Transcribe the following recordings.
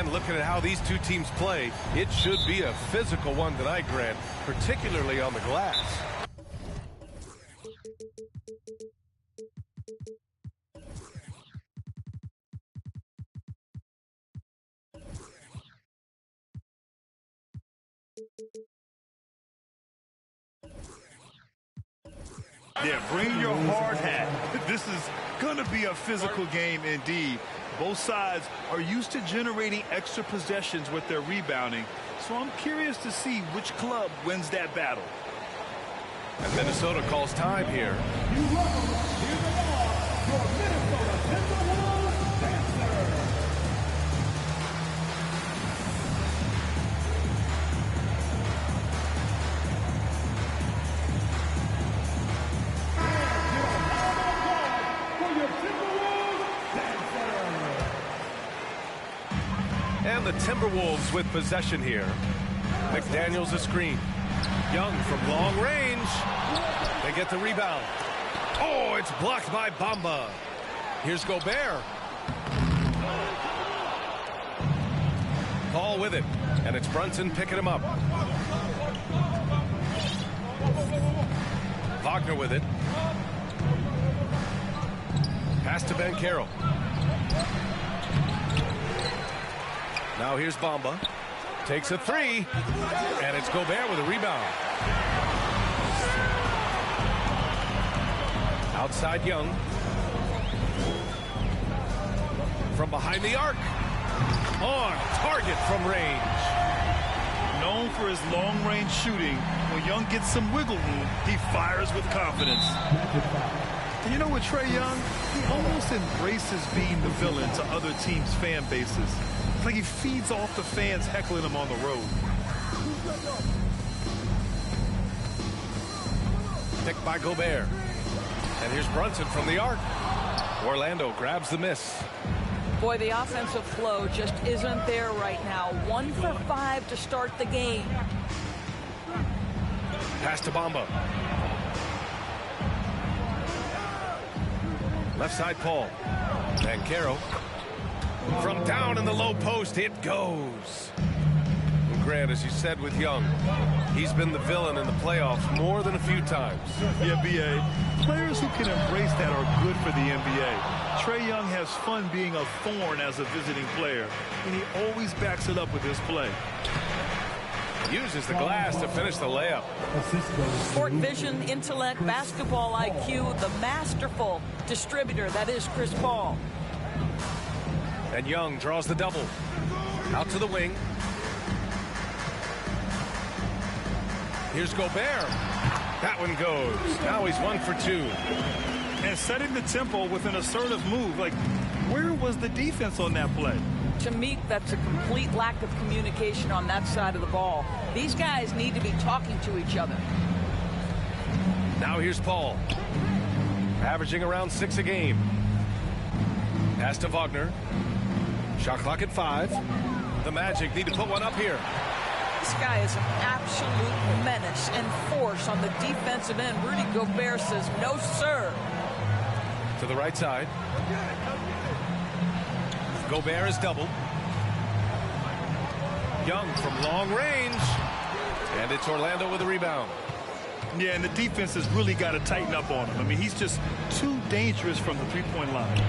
And looking at how these two teams play, it should be a physical one tonight, Grant, particularly on the glass. Yeah, bring your hard hat. This is going to be a physical game indeed. Both sides are used to generating extra possessions with their rebounding, so I'm curious to see which club wins that battle. And Minnesota calls time here. You welcome, here they are, your Minnesota Timberwolves dancers. And the Timberwolves with possession here. McDaniels a screen. Young from long range. They get the rebound. Oh, it's blocked by Bamba. Here's Gobert. Paul with it. And it's Brunson picking him up. Wagner with it. Pass to Banchero. Now here's Bamba. Takes a three. And it's Gobert with a rebound. Outside Young. From behind the arc. On target from range. Known for his long-range shooting, when Young gets some wiggle room, he fires with confidence. And you know what, Trae Young? He almost embraces being the villain to other teams' fan bases. It's like he feeds off the fans heckling him on the road. Picked by Gobert. And here's Brunson from the arc. Orlando grabs the miss. Boy, the offensive flow just isn't there right now. 1 for 5 to start the game. Pass to Bamba. Left side Paul. Banchero. From down in the low post, it goes. And Grant, as you said with Young, he's been the villain in the playoffs more than a few times. Yeah, B.A. Players who can embrace that are good for the NBA. Trae Young has fun being a thorn as a visiting player, and he always backs it up with his play. Uses the glass to finish the layup. Court vision, intellect, basketball IQ, the masterful distributor that is Chris Paul. And Young draws the double. Out to the wing. Here's Gobert. That one goes. Now he's 1 for 2. And setting the tempo with an assertive move. Like, where was the defense on that play? To me, that's a complete lack of communication on that side of the ball. These guys need to be talking to each other. Now here's Paul. Averaging around 6 a game. Pass to Wagner. Shot clock at 5. The Magic need to put one up here. This guy is an absolute menace and force on the defensive end. Rudy Gobert says, no, sir. To the right side. Gobert is doubled. Young from long range. And it's Orlando with a rebound. Yeah, and the defense has really got to tighten up on him. I mean, he's just too dangerous from the three-point line.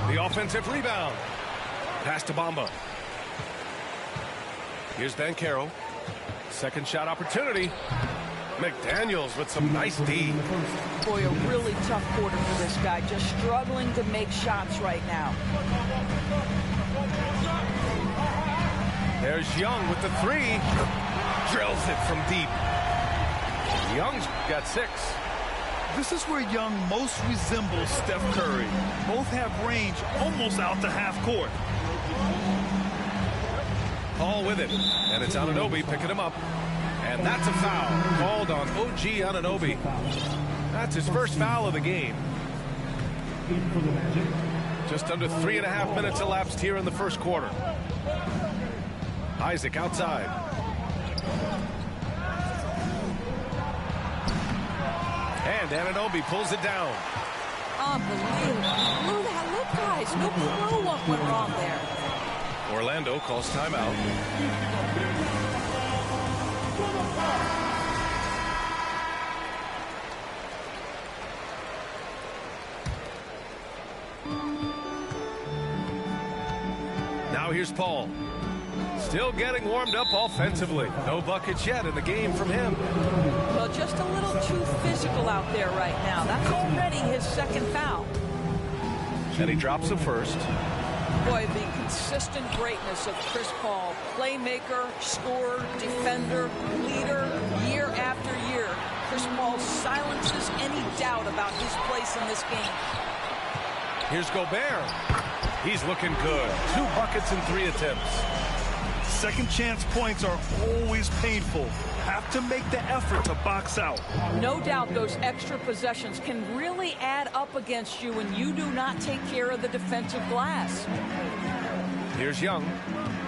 The offensive rebound. Pass to Bamba. Here's Banchero. Second shot opportunity. McDaniels with some nice D. Boy, a really tough quarter for this guy. Just struggling to make shots right now. There's Young with the 3. Drills it from deep. Young's got 6. This is where Young most resembles Steph Curry. Both have range almost out to half court. Paul with it. And it's Anunoby picking him up. And that's a foul called on OG Anunoby. That's his first foul of the game. Just under 3.5 minutes elapsed here in the first quarter. Isaac outside. And Anunoby pulls it down. Unbelievable. Look, guys. No clue what went wrong there. Orlando calls timeout. Now here's Paul. Still getting warmed up offensively. No buckets yet in the game from him. Well, just a little too physical out there right now. That's already his second foul. And he drops the first. Boy, the consistent greatness of Chris Paul. Playmaker, scorer, defender, leader, year after year. Chris Paul silences any doubt about his place in this game. Here's Gobert. He's looking good. 2 buckets in 3 attempts. Second chance points are always painful. Have to make the effort to box out. No doubt those extra possessions can really add up against you when you do not take care of the defensive glass. Here's Young.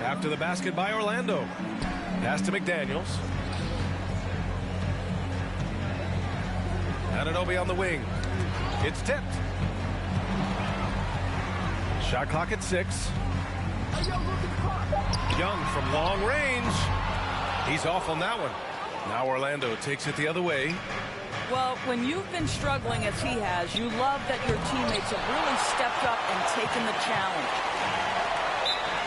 After the basket by Orlando. Pass to McDaniels. Anunoby on the wing. It's tipped. Shot clock at 6. Young from long range. He's off on that one. Now Orlando takes it the other way. Well, when you've been struggling as he has, you love that your teammates have really stepped up and taken the challenge.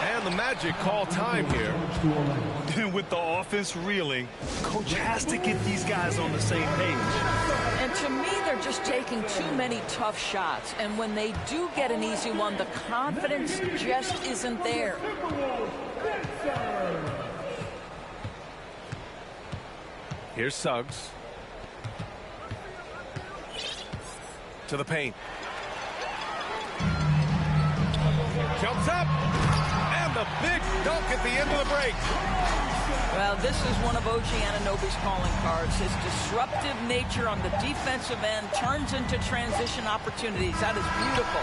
And the Magic call time here. And with the offense reeling, coach has to get these guys on the same page. And to me, they're just taking too many tough shots. And when they do get an easy one, the confidence just isn't there. Here's Suggs. To the paint. Jumps up. And the big dunk at the end of the break. Well, this is one of OG Anunoby's calling cards. His disruptive nature on the defensive end turns into transition opportunities. That is beautiful.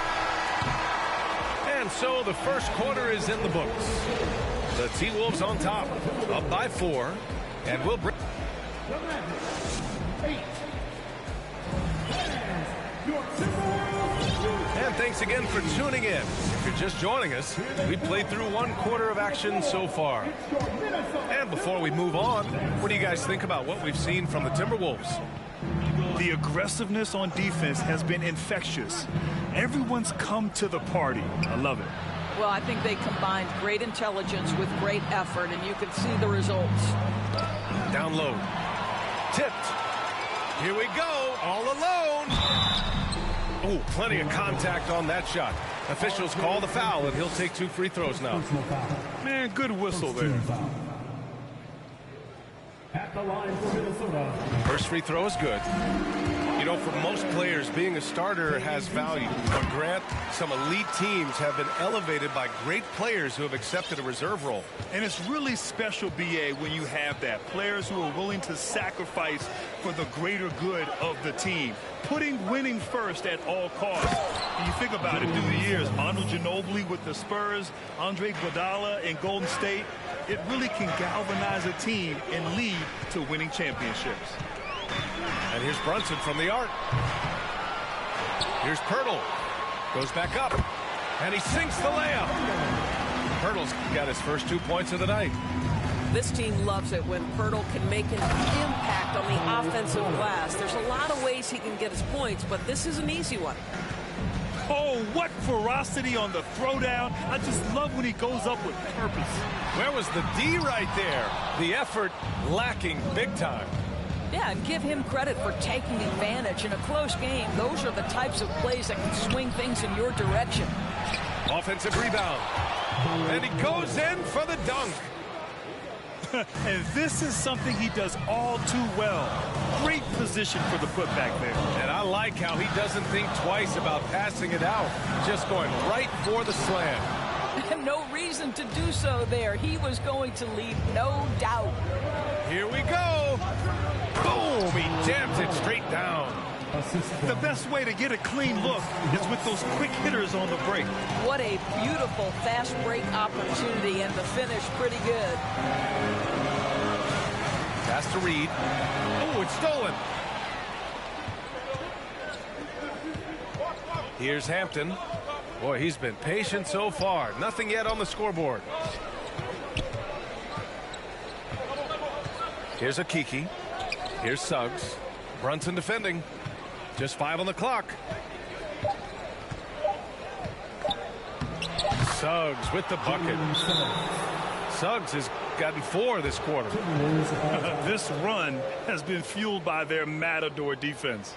And so the first quarter is in the books. The T-Wolves on top, up by 4. And we'll bring... And thanks again for tuning in. If you're just joining us, we've played through 1 quarter of action so far. And before we move on, what do you guys think about what we've seen from the Timberwolves? The aggressiveness on defense has been infectious. Everyone's come to the party. I love it. Well, I think they combined great intelligence with great effort, and you can see the results. Down low. Tipped. Here we go, all alone. Oh, plenty of contact on that shot. Officials call the foul, and he'll take 2 free throws now. Man, good whistle there. At the line for Minnesota. First free throw is good. You know, for most players, being a starter has value. But Grant, some elite teams have been elevated by great players who have accepted a reserve role. And it's really special, B.A., when you have that. Players who are willing to sacrifice for the greater good of the team. Putting winning first at all costs. And you think about it through the years, Manu Ginobili with the Spurs, Andre Iguodala in Golden State, it really can galvanize a team and lead to winning championships. And here's Brunson from the arc. Here's Pirtle. Goes back up. And he sinks the layup. Pirtle's got his first 2 points of the night. This team loves it when Pirtle can make an impact on the offensive glass. There's a lot of ways he can get his points, but this is an easy one. Oh, what ferocity on the throwdown. I just love when he goes up with purpose. Where was the D right there? The effort lacking big time. Yeah, and give him credit for taking advantage in a close game. Those are the types of plays that can swing things in your direction. Offensive rebound. And he goes in for the dunk. And this is something he does all too well. Great position for the putback there. And I like how he doesn't think twice about passing it out. Just going right for the slam. No reason to do so there. He was going to leave, no doubt. Here we go. Boom! He jams it straight down. The best way to get a clean look is with those quick hitters on the break. What a beautiful fast break opportunity, and the finish pretty good. Pass to Reed. Oh, it's stolen. Here's Hampton. Boy, he's been patient so far. Nothing yet on the scoreboard. Here's Akiki. Here's Suggs. Brunson defending. Just 5 on the clock. Suggs with the bucket. Suggs has gotten 4 this quarter. This run has been fueled by their Matador defense.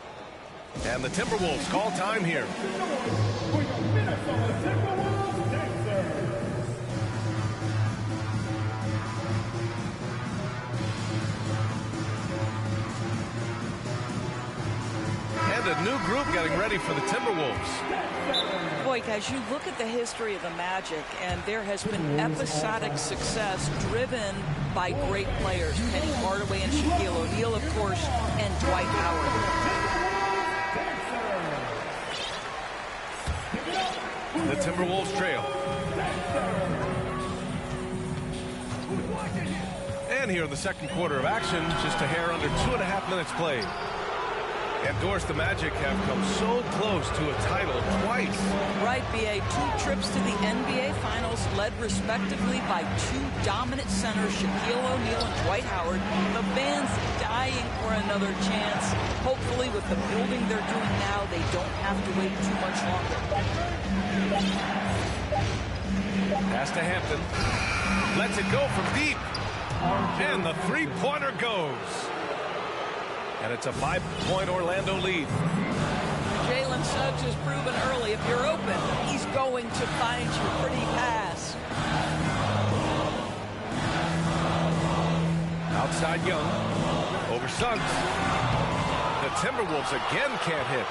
And the Timberwolves call time here. For your Minnesota Timberwolves dancer. And a new group getting ready for the Timberwolves. Boy, guys, you look at the history of the Magic, and there has been episodic success driven by great players. Penny Hardaway and Shaquille O'Neal, of course, and Dwight Howard. The Timberwolves trail. And here in the second quarter of action, just a hair under 2.5 minutes played. And Doris, the Magic have come so close to a title twice. Right, B.A. 2 trips to the NBA Finals, led respectively by 2 dominant centers, Shaquille O'Neal and Dwight Howard. The fans dying for another chance. Hopefully, with the building they're doing now, they don't have to wait too much longer. Pass to Hampton. Lets it go from deep. And the three-pointer goes. And it's a 5-point Orlando lead. Jalen Suggs has proven early, if you're open, he's going to find you. Pretty pass. Outside Young. Over Suggs. The Timberwolves again can't hit.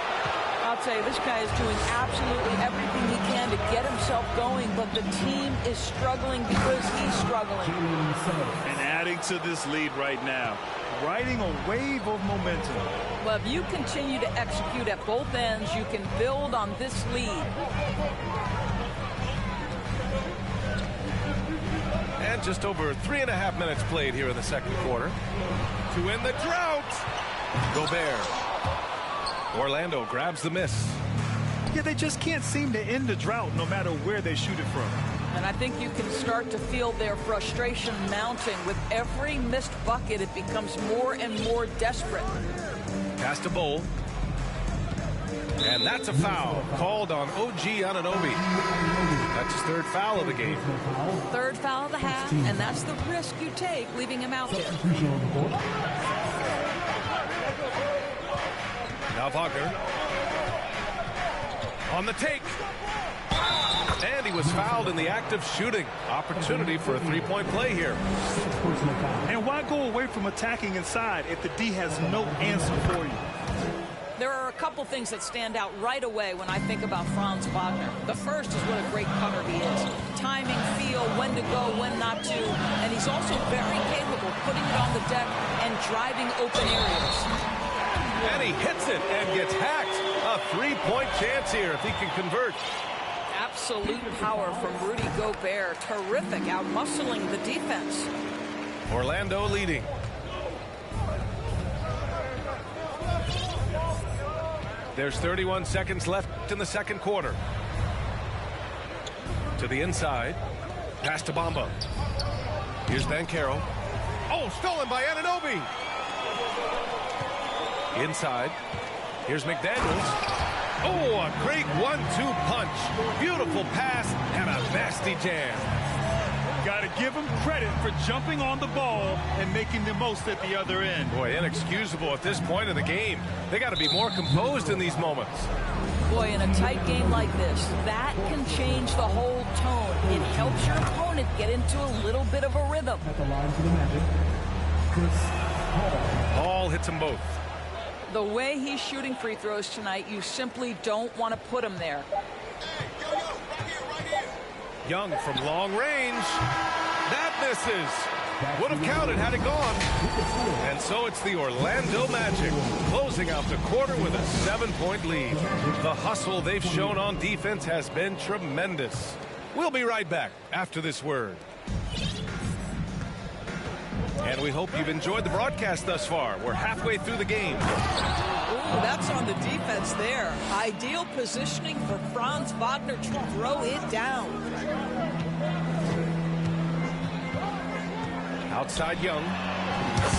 I'll tell you, this guy is doing absolutely everything he can to get himself going, but the team is struggling because he's struggling. And adding to this lead right now, riding a wave of momentum. Well, if you continue to execute at both ends, you can build on this lead. And just over 3.5 minutes played here in the second quarter. To end the drought, Gobert. Orlando grabs the miss. Yeah, they just can't seem to end the drought no matter where they shoot it from. And I think you can start to feel their frustration mounting. With every missed bucket, it becomes more and more desperate. Pass to Bowl. And that's a foul called on OG Anunoby. That's his 3rd foul of the game. 3rd foul of the half, and that's the risk you take leaving him out there. Now Wagner. On the take. And he was fouled in the act of shooting. Opportunity for a 3-point play here. And why go away from attacking inside if the D has no answer for you? There are a couple things that stand out right away when I think about Franz Wagner. The first is what a great cutter he is. Timing, feel, when to go, when not to. And he's also very capable of putting it on the deck and driving open areas. And he hits it and gets hacked. A 3-point chance here if he can convert. Absolute power from Rudy Gobert. Terrific, out-muscling the defense. Orlando leading. There's 31 seconds left in the second quarter. To the inside. Pass to Bamba. Here's Banchero. Oh, stolen by Anunoby. Inside. Here's McDaniels. Oh, a great 1-2 punch. Beautiful pass and a nasty jam. Got to give him credit for jumping on the ball and making the most at the other end. Boy, inexcusable at this point in the game. They got to be more composed in these moments. Boy, in a tight game like this, that can change the whole tone. It helps your opponent get into a little bit of a rhythm. At the line for the Magic, Chris Paul. Paul hits them both. The way he's shooting free throws tonight, you simply don't want to put him there. Young from long range. That misses. Would have counted had it gone. And so it's the Orlando Magic closing out the quarter with a 7-point lead. The hustle they've shown on defense has been tremendous. We'll be right back after this word. And we hope you've enjoyed the broadcast thus far. We're halfway through the game. Ooh, That's on the defense there. Ideal positioning for Franz Wagner to throw it down. Outside Young.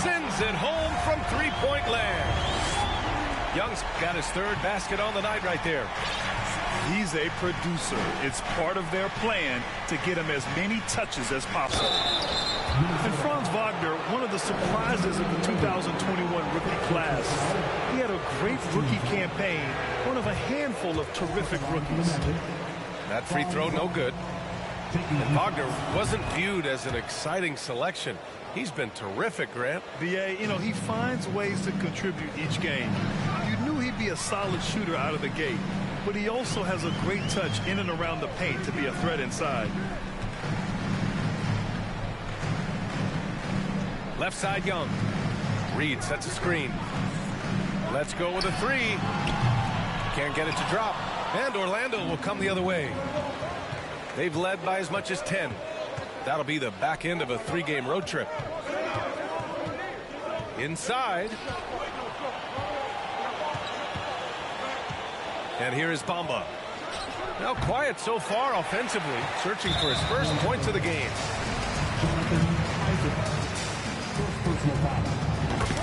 Sends it home from three-point land. Young's got his third basket on the night right there. He's a producer. It's part of their plan to get him as many touches as possible. And Franz Wagner, one of the surprises of the 2021 rookie class. He had a great rookie campaign, one of a handful of terrific rookies. That free throw, no good. And Wagner wasn't viewed as an exciting selection. He's been terrific, Grant. B.A., you know, he finds ways to contribute each game. You knew he'd be a solid shooter out of the gate, but he also has a great touch in and around the paint to be a threat inside. Left side Young. Reed sets a screen. Let's go with a three. Can't get it to drop. And Orlando will come the other way. They've led by as much as 10. That'll be the back end of a three-game road trip. Inside. And here is Bamba. Now quiet so far offensively, searching for his first points of the game.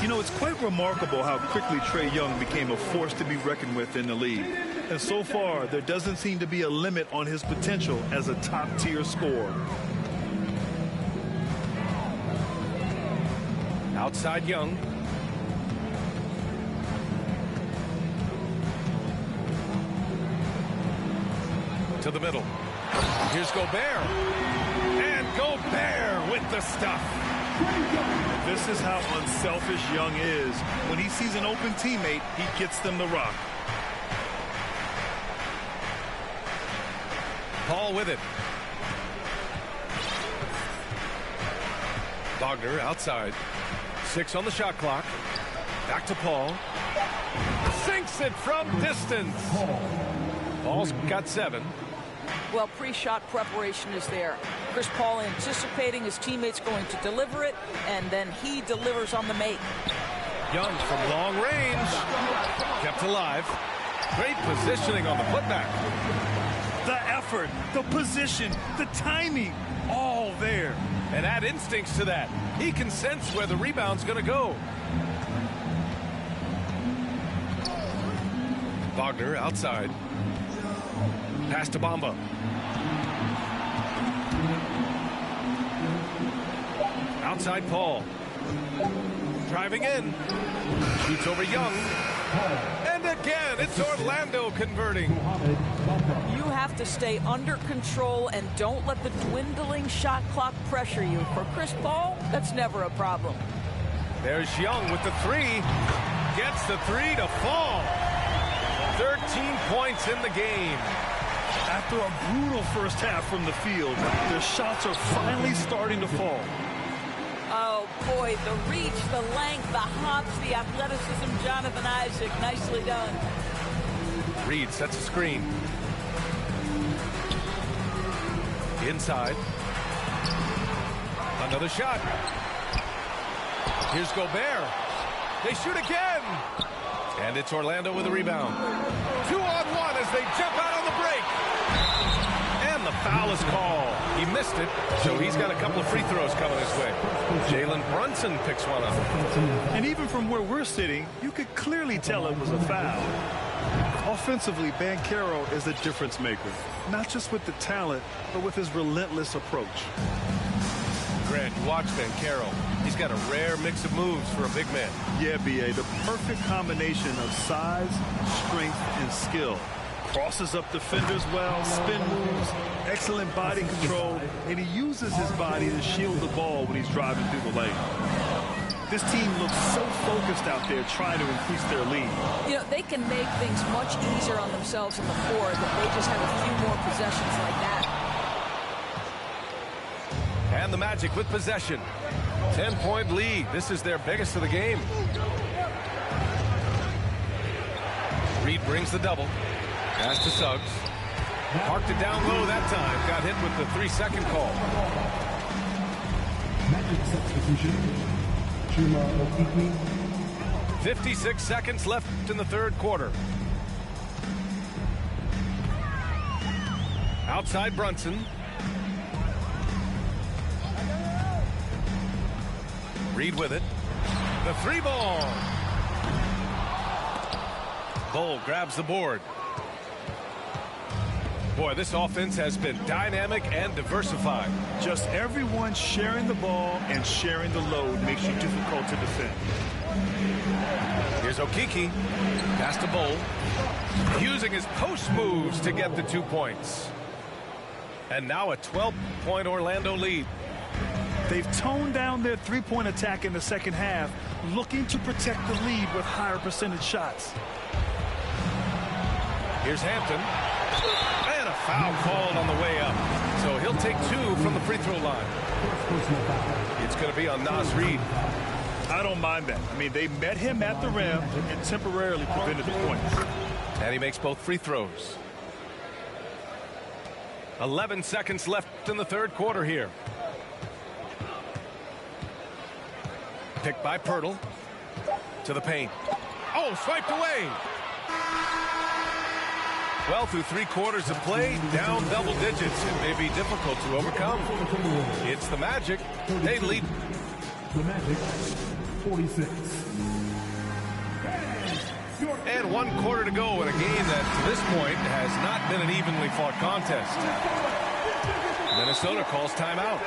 You know, it's quite remarkable how quickly Trae Young became a force to be reckoned with in the league. And so far, there doesn't seem to be a limit on his potential as a top-tier scorer. Outside Young. To the middle. Here's Gobert. And Gobert with the stuff. This is how unselfish Young is. When he sees an open teammate, he gets them the rock. Paul with it. Wagner outside. 6 on the shot clock. Back to Paul. Sinks it from distance. Paul's got 7. Well, pre-shot preparation is there. Chris Paul anticipating his teammates going to deliver it, and then he delivers on the make. Young from long range. Kept alive. Great positioning on the putback. The effort, the position, the timing, all there. And add instincts to that. He can sense where the rebound's going to go. Wagner outside. Pass to Bamba. Outside Paul. Driving in. Shoots over Young. And again, it's Orlando converting. You have to stay under control and don't let the dwindling shot clock pressure you. For Chris Paul, that's never a problem. There's Young with the 3. Gets the 3 to fall. 13 points in the game. After a brutal first half from the field, their shots are finally starting to fall. Oh, boy, the reach, the length, the hops, the athleticism, Jonathan Isaac, nicely done. Reed sets a screen. Inside. Another shot. Here's Gobert. They shoot again. And it's Orlando with a rebound. 2-on-1 as they jump out on the break. And the foul is called. He missed it, so he's got a couple of free throws coming his way. Jalen Brunson picks one up. And even from where we're sitting, you could clearly tell it was a foul. Offensively, Banchero is a difference maker. Not just with the talent, but with his relentless approach. Grant, watch Banchero. He's got a rare mix of moves for a big man. Yeah, B.A., the perfect combination of size, strength, and skill. Crosses up defenders well, spin moves, excellent body control, and he uses his body to shield the ball when he's driving through the lane. This team looks so focused out there trying to increase their lead. You know, they can make things much easier on themselves in the fourth if they just have a few more possessions like that. And the Magic with possession. 10-point lead. This is their biggest of the game. Reed brings the double. Pass to Suggs. Parked it down low that time. Got hit with the 3-second call. Magic substitution. Chuma Okeke. 56 seconds left in the third quarter. Outside Brunson. Reed with it. The three ball. Bull grabs the board. Boy, this offense has been dynamic and diversified. Just everyone sharing the ball and sharing the load makes you difficult to defend. Here's Okeke. Pass to Bull. Using his post moves to get the 2 points. And now a 12-point Orlando lead. They've toned down their three-point attack in the second half, looking to protect the lead with higher percentage shots. Here's Hampton. And a foul called on the way up. So he'll take 2 from the free throw line. It's going to be on Naz Reid. I don't mind that. I mean, they met him at the rim and temporarily prevented the points. And he makes both free throws. 11 seconds left in the third quarter here. Picked by Pirtle. To the paint. Oh, swiped away. Well, through 3 quarters of play, down double digits. It may be difficult to overcome. It's the Magic. They lead. The Magic, 46. And 1 quarter to go in a game that, to this point, has not been an evenly fought contest. Minnesota calls timeout.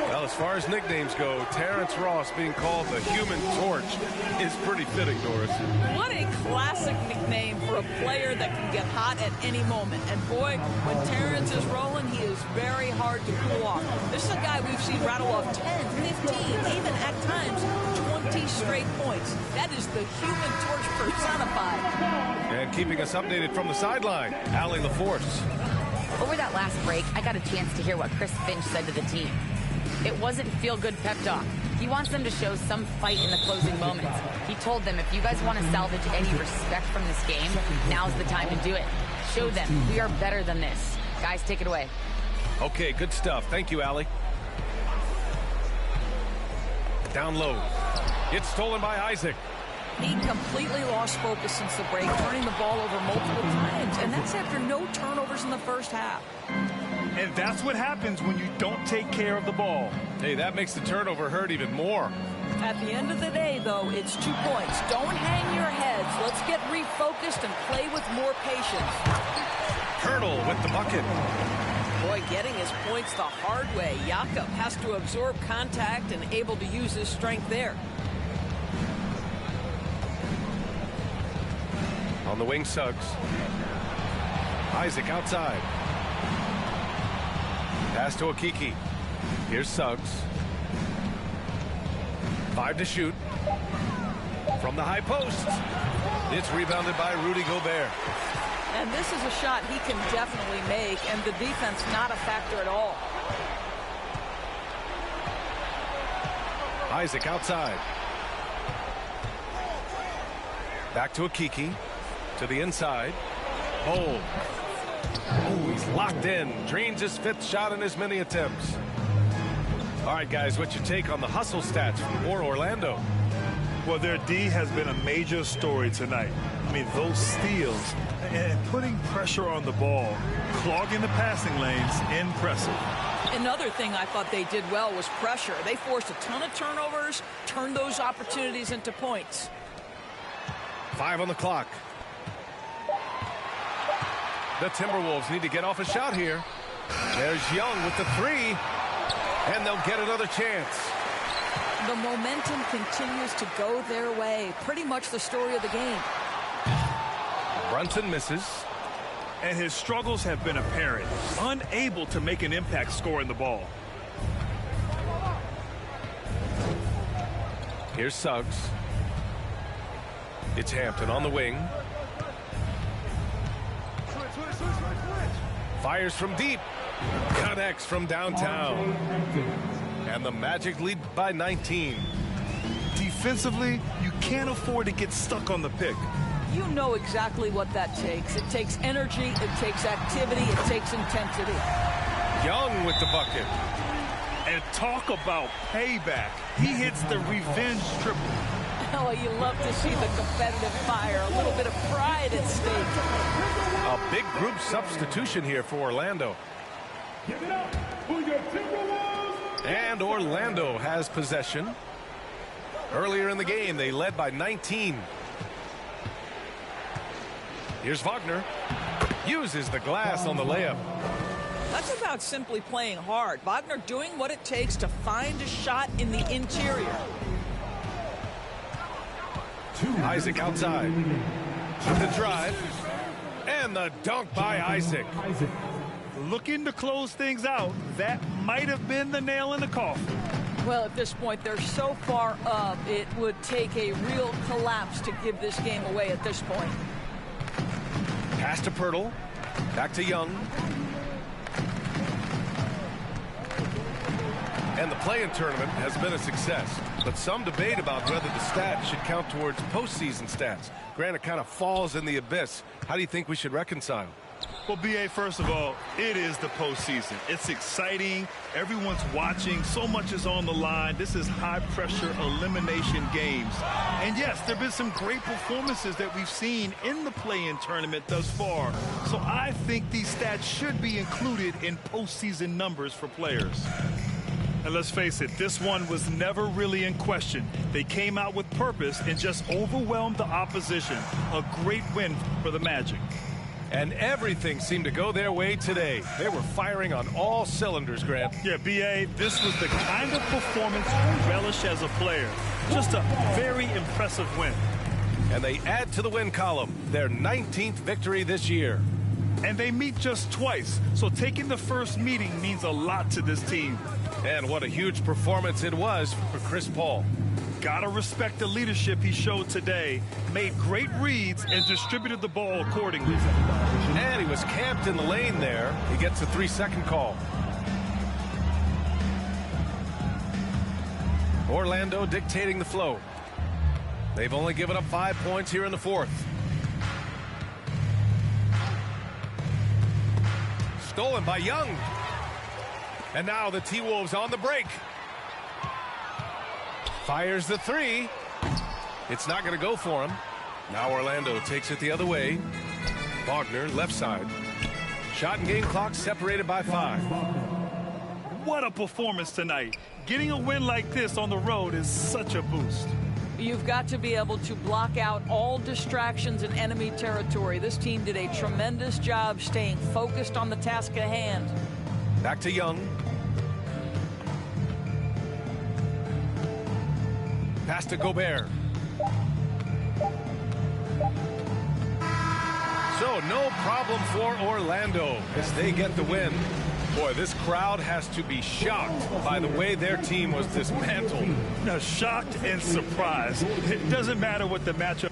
Well, as far as nicknames go, Terrence Ross being called the Human Torch is pretty fitting, Doris. What a classic nickname for a player that can get hot at any moment. And boy, when Terrence is rolling, he is very hard to cool off. This is a guy we've seen rattle off 10, 15, even at times 20 straight points. That is the Human Torch personified. And keeping us updated from the sideline, Allie LaForce. Over that last break, I got a chance to hear what Chris Finch said to the team. It wasn't feel-good pep talk. He wants them to show some fight in the closing moments. He told them, if you guys want to salvage any respect from this game, now's the time to do it. Show them we are better than this. Guys, take it away. Okay, good stuff. Thank you, Allie. Down low. It's stolen by Isaac. He completely lost focus since the break, turning the ball over multiple times, and that's after no turnovers in the first half. And that's what happens when you don't take care of the ball. Hey, that makes the turnover hurt even more. At the end of the day, though, it's 2 points. Don't hang your heads. Let's get refocused and play with more patience. Pirtle with the bucket. Boy, getting his points the hard way. Jakob has to absorb contact and able to use his strength there. On the wing, Suggs. Isaac outside. Pass to Okeke. Here's Suggs. 5 to shoot. From the high post. It's rebounded by Rudy Gobert. And this is a shot he can definitely make, and the defense not a factor at all. Isaac outside. Back to Okeke. To the inside. Oh, he's locked in. Drains his 5th shot in as many attempts. All right, guys, what's your take on the hustle stats from Orlando? Well, their D has been a major story tonight. I mean, those steals and putting pressure on the ball, clogging the passing lanes, impressive. Another thing I thought they did well was pressure. They forced a ton of turnovers, turned those opportunities into points. 5 on the clock. The Timberwolves need to get off a shot here. There's Young with the 3, and they'll get another chance. The momentum continues to go their way. Pretty much the story of the game. Brunson misses. And his struggles have been apparent. Unable to make an impact scoring the ball. Here's Suggs. It's Hampton on the wing. Fires from deep. Connects from downtown. And the Magic lead by 19. Defensively, you can't afford to get stuck on the pick. You know exactly what that takes. It takes energy, it takes activity, it takes intensity. Young with the bucket. And talk about payback. He hits the revenge triple. Well, you love to see the competitive fire, a little bit of pride at stake. A big group substitution here for Orlando. Give it up for your Timberwolves. And Orlando has possession. Earlier in the game, they led by 19. Here's Wagner. Uses the glass on the layup. That's about simply playing hard. Wagner doing what it takes to find a shot in the interior. Isaac outside. The drive. And the dunk by Isaac. Looking to close things out. That might have been the nail in the coffin. Well, at this point, they're so far up, it would take a real collapse to give this game away at this point. Pass to Pirtle. Back to Young. And the play-in tournament has been a success, but some debate about whether the stats should count towards postseason stats. Grant, it kind of falls in the abyss. How do you think we should reconcile? Well, B.A., first of all, it is the postseason. It's exciting. Everyone's watching. So much is on the line. This is high-pressure elimination games. And, yes, there have been some great performances that we've seen in the play-in tournament thus far. So I think these stats should be included in postseason numbers for players. And let's face it, this one was never really in question. They came out with purpose and just overwhelmed the opposition. A great win for the Magic. And everything seemed to go their way today. They were firing on all cylinders, Grant. Yeah, B.A., this was the kind of performance you relish as a player. Just a very impressive win. And they add to the win column, their 19th victory this year. And they meet just twice, so taking the first meeting means a lot to this team. And what a huge performance it was for Chris Paul. Gotta respect the leadership he showed today. Made great reads and distributed the ball accordingly. And he was camped in the lane there. He gets a 3-second call. Orlando dictating the flow. They've only given up 5 points here in the fourth. Stolen by Young. And now the T-Wolves on the break. Fires the three. It's not going to go for him. Now Orlando takes it the other way. Wagner, left side. Shot and game clock separated by 5. What a performance tonight. Getting a win like this on the road is such a boost. You've got to be able to block out all distractions in enemy territory. This team did a tremendous job staying focused on the task at hand. Back to Young. Pass to Gobert. So no problem for Orlando as they get the win. Boy, this crowd has to be shocked by the way their team was dismantled. Now, shocked and surprised. It doesn't matter what the matchup